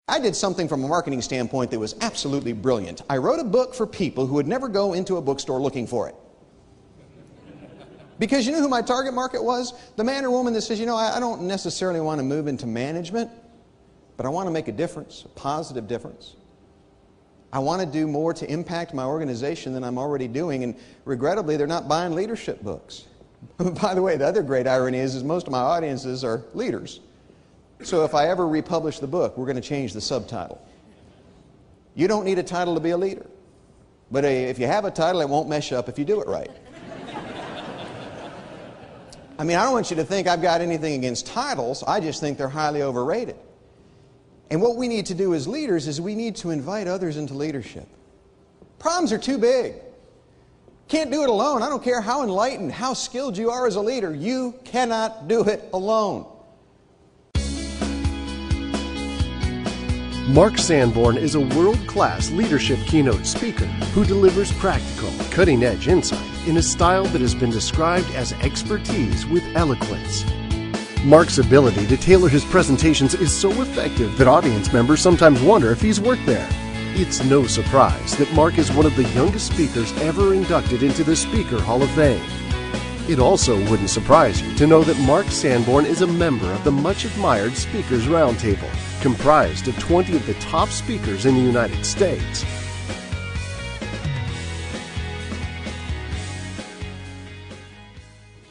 I did something from a marketing standpoint that was absolutely brilliant. I wrote a book for people who would never go into a bookstore looking for it. Because you know who my target market was? The man or woman that says, I don't necessarily want to move into management, but I want to make a difference, a positive difference. I want to do more to impact my organization than I'm already doing, and regrettably, they're not buying leadership books. By the way, the other great irony is most of my audiences are leaders. So if I ever republish the book, we're going to change the subtitle. You don't need a title to be a leader. But if you have a title, it won't mess you up if you do it right. I don't want you to think I've got anything against titles. I just think they're highly overrated. And what we need to do as leaders is we need to invite others into leadership. Problems are too big. Can't do it alone. I don't care how enlightened, how skilled you are as a leader. You cannot do it alone. Mark Sanborn is a world-class leadership keynote speaker who delivers practical, cutting-edge insight in a style that has been described as expertise with eloquence. Mark's ability to tailor his presentations is so effective that audience members sometimes wonder if he's worked there. It's no surprise that Mark is one of the youngest speakers ever inducted into the Speaker Hall of Fame. It also wouldn't surprise you to know that Mark Sanborn is a member of the much-admired Speakers Roundtable, comprised of 20 of the top speakers in the United States.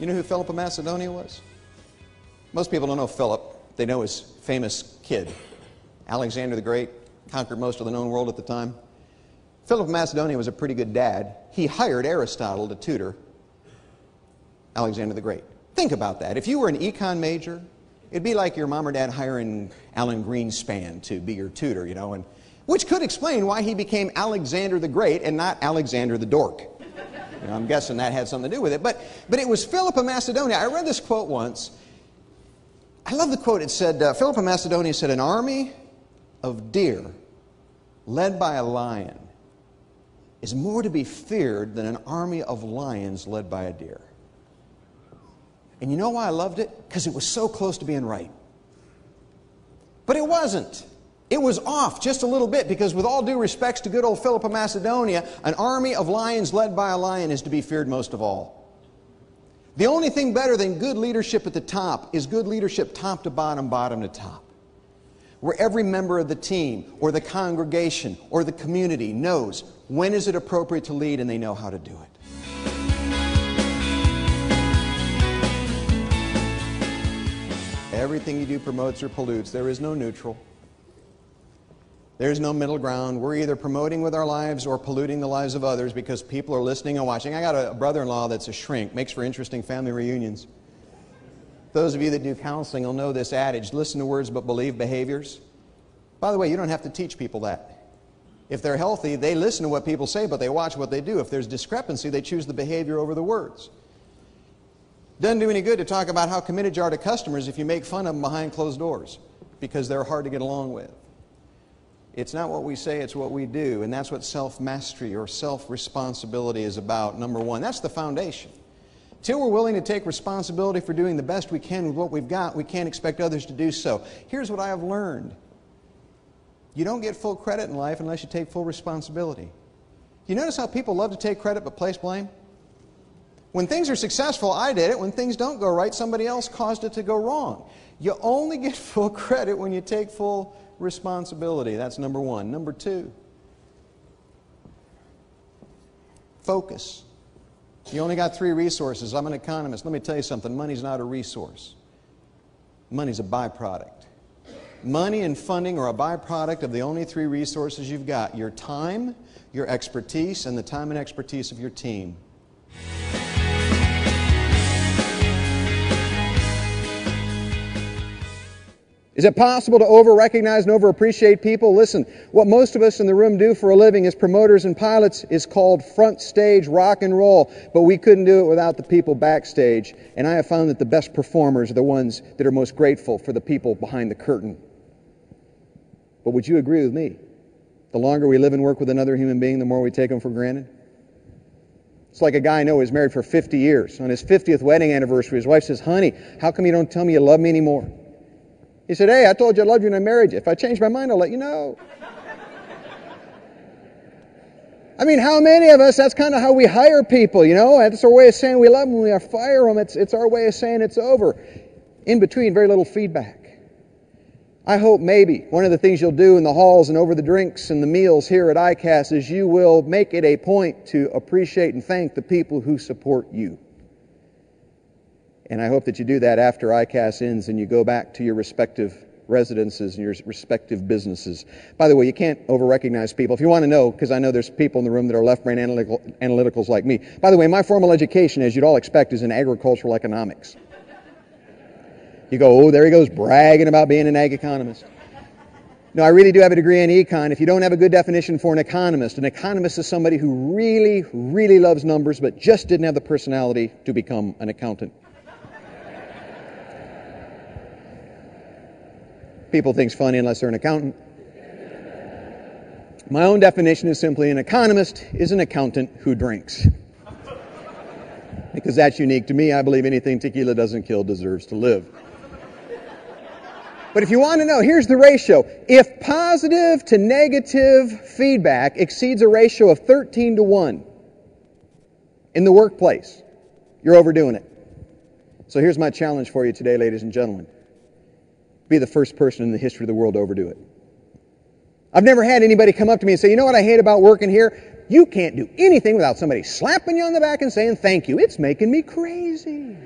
You know who Philip of Macedonia was? Most people don't know Philip. They know his famous kid. Alexander the Great conquered most of the known world at the time. Philip of Macedonia was a pretty good dad. He hired Aristotle to tutor Alexander the Great. Think about that. If you were an econ major, it'd be like your mom or dad hiring Alan Greenspan to be your tutor, and which could explain why he became Alexander the Great and not Alexander the Dork. I'm guessing that had something to do with it. But it was Philip of Macedonia. I read this quote once. I love the quote. It said, Philip of Macedonia said, "An army of deer led by a lion is more to be feared than an army of lions led by a deer." And you know why I loved it? Because it was so close to being right. But it wasn't. It was off just a little bit, because with all due respects to good old Philip of Macedonia, an army of lions led by a lion is to be feared most of all. The only thing better than good leadership at the top is good leadership top to bottom, bottom to top, where every member of the team or the congregation or the community knows when is it appropriate to lead, and they know how to do it. Everything you do promotes or pollutes. There is no neutral. There's no middle ground. We're either promoting with our lives or polluting the lives of others because people are listening and watching. I got a brother-in-law that's a shrink. Makes for interesting family reunions. Those of you that do counseling will know this adage: listen to words but believe behaviors. By the way, you don't have to teach people that. If they're healthy, they listen to what people say, but they watch what they do. If there's discrepancy, they choose the behavior over the words. Doesn't do any good to talk about how committed you are to customers if you make fun of them behind closed doors, because they're hard to get along with. It's not what we say, it's what we do. And that's what self-mastery or self-responsibility is about, number one. That's the foundation. Till we're willing to take responsibility for doing the best we can with what we've got, we can't expect others to do so. Here's what I have learned. You don't get full credit in life unless you take full responsibility. You notice how people love to take credit but place blame? When things are successful, I did it. When things don't go right, somebody else caused it to go wrong. You only get full credit when you take full responsibility. That's number one. Number two, focus. You only got 3 resources. I'm an economist. Let me tell you something. Money's not a resource. Money's a byproduct. Money and funding are a byproduct of the only 3 resources you've got: your time, your expertise, and the time and expertise of your team. Is it possible to over-recognize and over-appreciate people? Listen, what most of us in the room do for a living as promoters and pilots is called front stage rock and roll, but we couldn't do it without the people backstage. And I have found that the best performers are the ones that are most grateful for the people behind the curtain. But would you agree with me? The longer we live and work with another human being, the more we take them for granted. It's like a guy I know who's married for 50 years. On his 50th wedding anniversary, his wife says, "Honey, how come you don't tell me you love me anymore?" He said, hey, I told you I loved you and I married you. If I change my mind, I'll let you know. I mean, how many of us, that's kind of how we hire people, you know? That's our way of saying we love them. When we fire them, it's our way of saying it's over. In between, very little feedback. I hope maybe one of the things you'll do in the halls and over the drinks and the meals here at ICAST is you will make it a point to appreciate and thank the people who support you. And I hope that you do that after ICAST ends and you go back to your respective residences and your respective businesses. By the way, you can't over-recognize people. If you want to know, because I know there's people in the room that are left-brain analyticals like me. By the way, my formal education, as you'd all expect, is in agricultural economics. You go, oh, there he goes bragging about being an ag economist. No, I really do have a degree in econ. If you don't have a good definition for an economist is somebody who really, really loves numbers but just didn't have the personality to become an accountant. People think it's funny unless they're an accountant. My own definition is simply an economist is an accountant who drinks. Because that's unique to me. I believe anything tequila doesn't kill deserves to live. But if you want to know, here's the ratio. If positive to negative feedback exceeds a ratio of 13 to 1 in the workplace, you're overdoing it. So here's my challenge for you today, ladies and gentlemen. Be the first person in the history of the world to overdo it. I've never had anybody come up to me and say, you know what I hate about working here? You can't do anything without somebody slapping you on the back and saying thank you. It's making me crazy.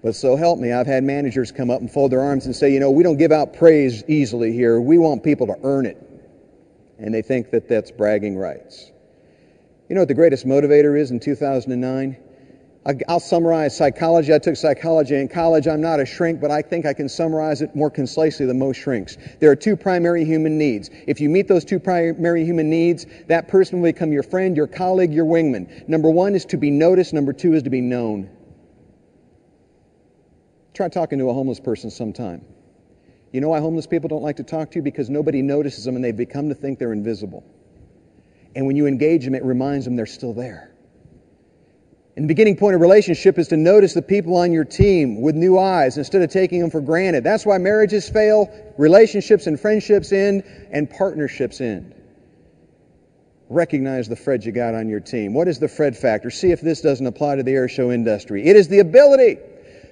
But so help me, I've had managers come up and fold their arms and say, you know, we don't give out praise easily here. We want people to earn it. And they think that that's bragging rights. You know what the greatest motivator is in 2009? I'll summarize psychology. I took psychology in college. I'm not a shrink, but I think I can summarize it more concisely than most shrinks. There are two primary human needs. If you meet those two primary human needs, that person will become your friend, your colleague, your wingman. Number one is to be noticed. Number two is to be known. Try talking to a homeless person sometime. You know why homeless people don't like to talk to you? Because nobody notices them and they've become to think they're invisible. And when you engage them, it reminds them they're still there. And the beginning point of relationship is to notice the people on your team with new eyes instead of taking them for granted. That's why marriages fail, relationships and friendships end, and partnerships end. Recognize the Fred you got on your team. What is the Fred factor? See if this doesn't apply to the air show industry. It is the ability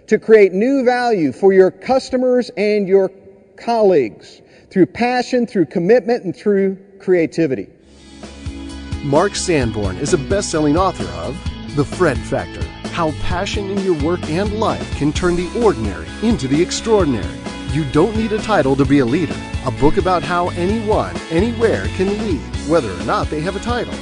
to create new value for your customers and your colleagues through passion, through commitment, and through creativity. Mark Sanborn is a best-selling author of The Fred Factor, How Passion in Your Work and Life Can Turn the Ordinary into the Extraordinary. You Don't Need a Title to Be a Leader, a book about how anyone, anywhere can lead, whether or not they have a title.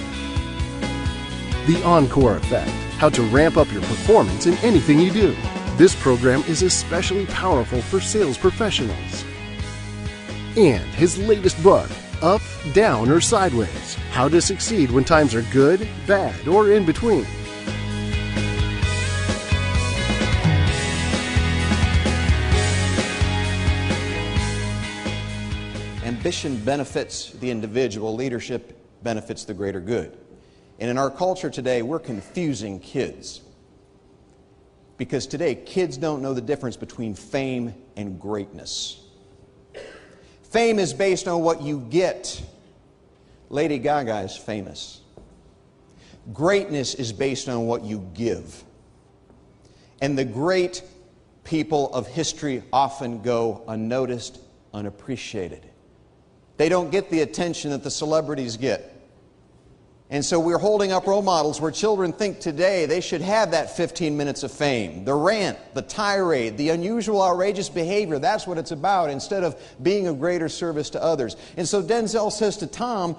The Encore Effect, How to Ramp Up Your Performance in Anything You Do. This program is especially powerful for sales professionals. And his latest book, Up, Down, or Sideways, How to Succeed When Times Are Good, Bad, or In Between. Ambition benefits the individual. Leadership benefits the greater good. And in our culture today, we're confusing kids. Because today, kids don't know the difference between fame and greatness. Fame is based on what you get. Lady Gaga is famous. Greatness is based on what you give. And the great people of history often go unnoticed, unappreciated. They don't get the attention that the celebrities get. And so we're holding up role models where children think today they should have that 15 minutes of fame. The rant, the tirade, the unusual, outrageous behavior, that's what it's about, instead of being of greater service to others. And so Denzel says to Tom,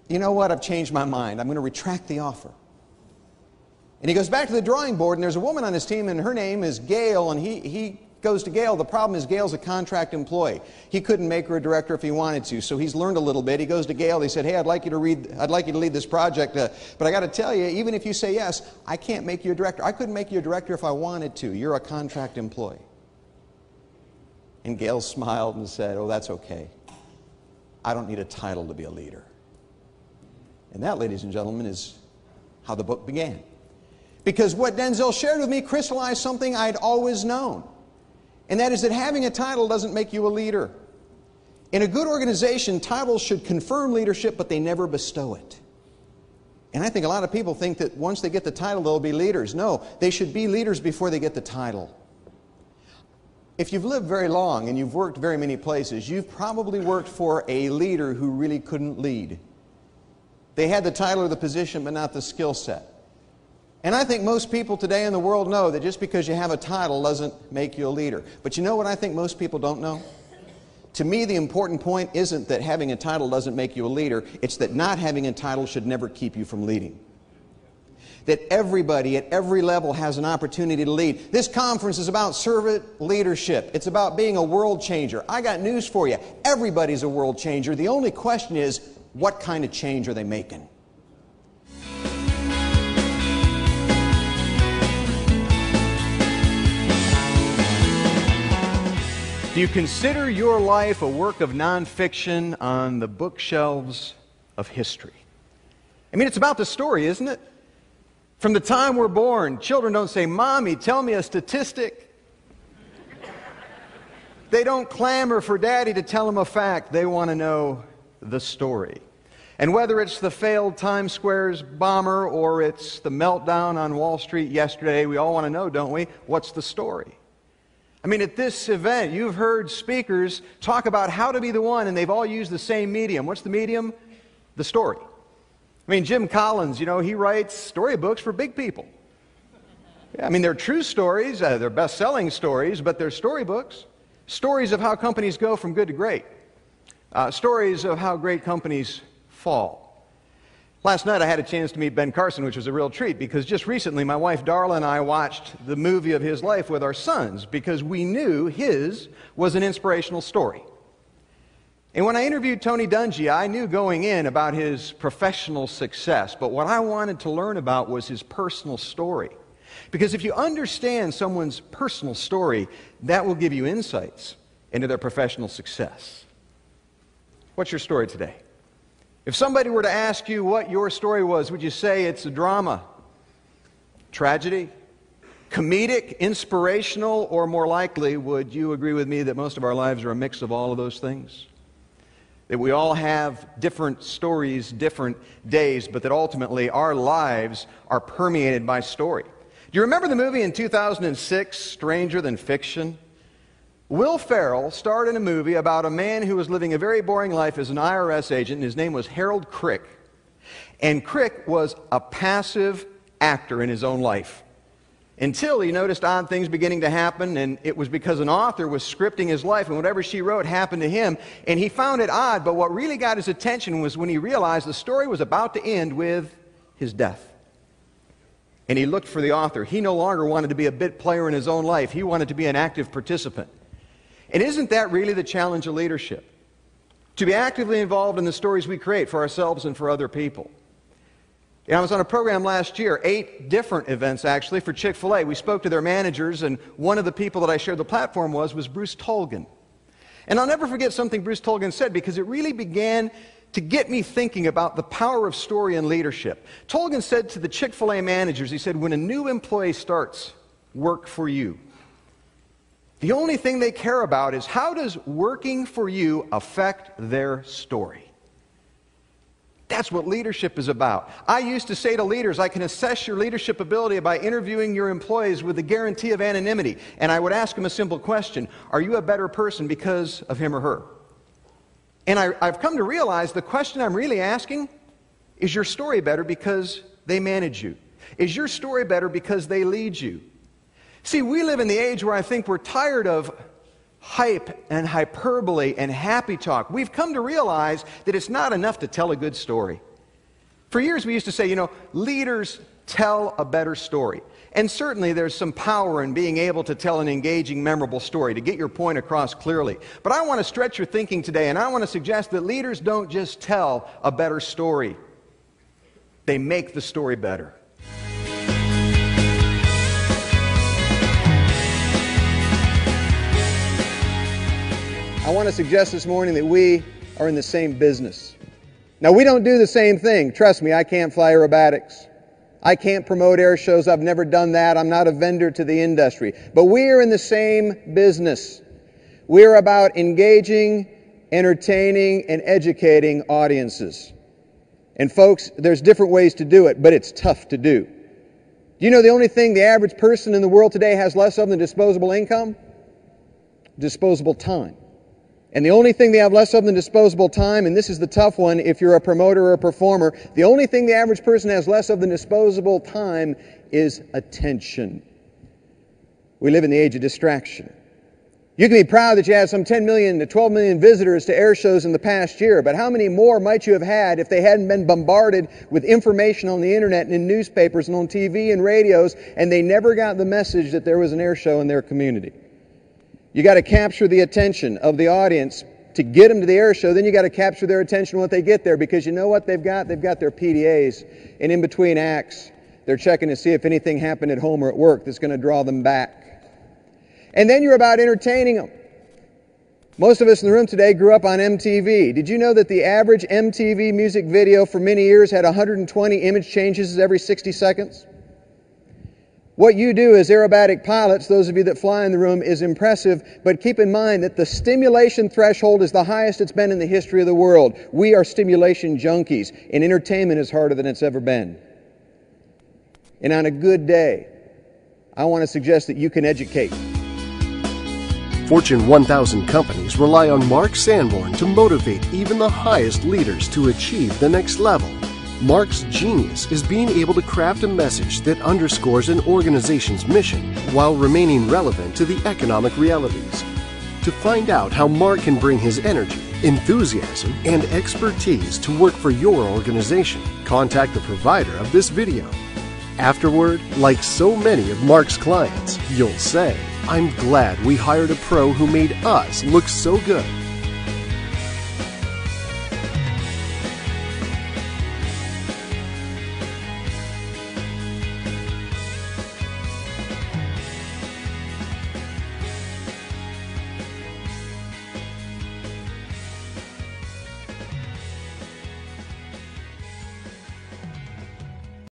you know what, I've changed my mind. I'm going to retract the offer. And he goes back to the drawing board, and there's a woman on his team, and her name is Gail, and he goes to Gail. The problem is Gail's a contract employee. He couldn't make her a director if he wanted to, so he's learned a little bit. He goes to Gail. He said, hey, I'd like you to lead this project, but I got to tell you, even if you say yes, I can't make you a director. I couldn't make you a director if I wanted to. You're a contract employee. And Gail smiled and said, oh, that's okay. I don't need a title to be a leader. And that, ladies and gentlemen, is how the book began. Because what Denzel shared with me crystallized something I'd always known. And that is that having a title doesn't make you a leader. In a good organization, titles should confirm leadership, but they never bestow it. And I think a lot of people think that once they get the title, they'll be leaders. No, they should be leaders before they get the title. If you've lived very long and you've worked very many places, you've probably worked for a leader who really couldn't lead. They had the title or the position, but not the skill set. And I think most people today in the world know that just because you have a title doesn't make you a leader. But you know what I think most people don't know? To me, the important point isn't that having a title doesn't make you a leader. It's that not having a title should never keep you from leading. That everybody at every level has an opportunity to lead. This conference is about servant leadership. It's about being a world changer. I got news for you. Everybody's a world changer. The only question is, what kind of change are they making? Do you consider your life a work of nonfiction on the bookshelves of history? I mean, it's about the story, isn't it? From the time we're born, children don't say, "Mommy, tell me a statistic." They don't clamor for Daddy to tell them a fact. They want to know the story. And whether it's the failed Times Square's bomber or it's the meltdown on Wall Street yesterday, we all want to know, don't we? What's the story? I mean, at this event, you've heard speakers talk about how to be the one, and they've all used the same medium. What's the medium? The story. I mean, Jim Collins, he writes storybooks for big people. I mean, they're true stories, they're best-selling stories, but they're storybooks. Stories of how companies go from good to great. Stories of how great companies fall. Last night I had a chance to meet Ben Carson, which was a real treat, because just recently my wife Darla and I watched the movie of his life with our sons, because we knew his was an inspirational story. And when I interviewed Tony Dungy, I knew going in about his professional success, but what I wanted to learn about was his personal story. Because if you understand someone's personal story, that will give you insights into their professional success. What's your story today? If somebody were to ask you what your story was, would you say it's a drama, tragedy, comedic, inspirational, or more likely, would you agree with me that most of our lives are a mix of all of those things? That we all have different stories, different days, but that ultimately our lives are permeated by story. Do you remember the movie in 2006, Stranger Than Fiction? Will Ferrell starred in a movie about a man who was living a very boring life as an IRS agent, and his name was Harold Crick. And Crick was a passive actor in his own life, until he noticed odd things beginning to happen, and it was because an author was scripting his life, and whatever she wrote happened to him, and he found it odd, but what really got his attention was when he realized the story was about to end with his death. And he looked for the author. He no longer wanted to be a bit player in his own life. He wanted to be an active participant. And isn't that really the challenge of leadership? To be actively involved in the stories we create for ourselves and for other people. I was on a program last year, 8 different events actually, for Chick-fil-A. We spoke to their managers, and one of the people that I shared the platform was Bruce Tolgan. And I'll never forget something Bruce Tolgan said, because it really began to get me thinking about the power of story and leadership. Tolgan said to the Chick-fil-A managers, he said, when a new employee starts work for you, the only thing they care about is how does working for you affect their story? That's what leadership is about. I used to say to leaders, I can assess your leadership ability by interviewing your employees with the guarantee of anonymity. And I would ask them a simple question: are you a better person because of him or her? And I've come to realize the question I'm really asking, is your story better because they manage you? Is your story better because they lead you? See, we live in the age where I think we're tired of hype and hyperbole and happy talk. We've come to realize that it's not enough to tell a good story. For years we used to say, leaders tell a better story. And certainly there's some power in being able to tell an engaging, memorable story, to get your point across clearly. But I want to stretch your thinking today, and I want to suggest that leaders don't just tell a better story. They make the story better. I want to suggest this morning that we are in the same business. Now, we don't do the same thing. Trust me, I can't fly aerobatics. I can't promote air shows. I've never done that. I'm not a vendor to the industry. But we are in the same business. We're about engaging, entertaining, and educating audiences. And folks, there's different ways to do it, but it's tough to do. Do you know the only thing the average person in the world today has less of than disposable income? Disposable time. And the only thing they have less of than disposable time, and this is the tough one if you're a promoter or a performer, the only thing the average person has less of than disposable time is attention. We live in the age of distraction. You can be proud that you had some 10 million to 12 million visitors to air shows in the past year, but how many more might you have had if they hadn't been bombarded with information on the internet and in newspapers and on TV and radios, and they never got the message that there was an air show in their community? You got to capture the attention of the audience to get them to the air show. Then you got to capture their attention when they get there, because you know what they've got? They've got their PDAs, and in between acts, they're checking to see if anything happened at home or at work that's going to draw them back. And then you're about entertaining them. Most of us in the room today grew up on MTV. Did you know that the average MTV music video for many years had 120 image changes every 60 seconds? What you do as aerobatic pilots, those of you that fly in the room, is impressive, but keep in mind that the stimulation threshold is the highest it's been in the history of the world. We are stimulation junkies, and entertainment is harder than it's ever been. And on a good day, I want to suggest that you can educate. Fortune 1000 companies rely on Mark Sanborn to motivate even the highest leaders to achieve the next level. Mark's genius is being able to craft a message that underscores an organization's mission while remaining relevant to the economic realities. To find out how Mark can bring his energy, enthusiasm, and expertise to work for your organization, contact the provider of this video. Afterward, like so many of Mark's clients, you'll say, "I'm glad we hired a pro who made us look so good."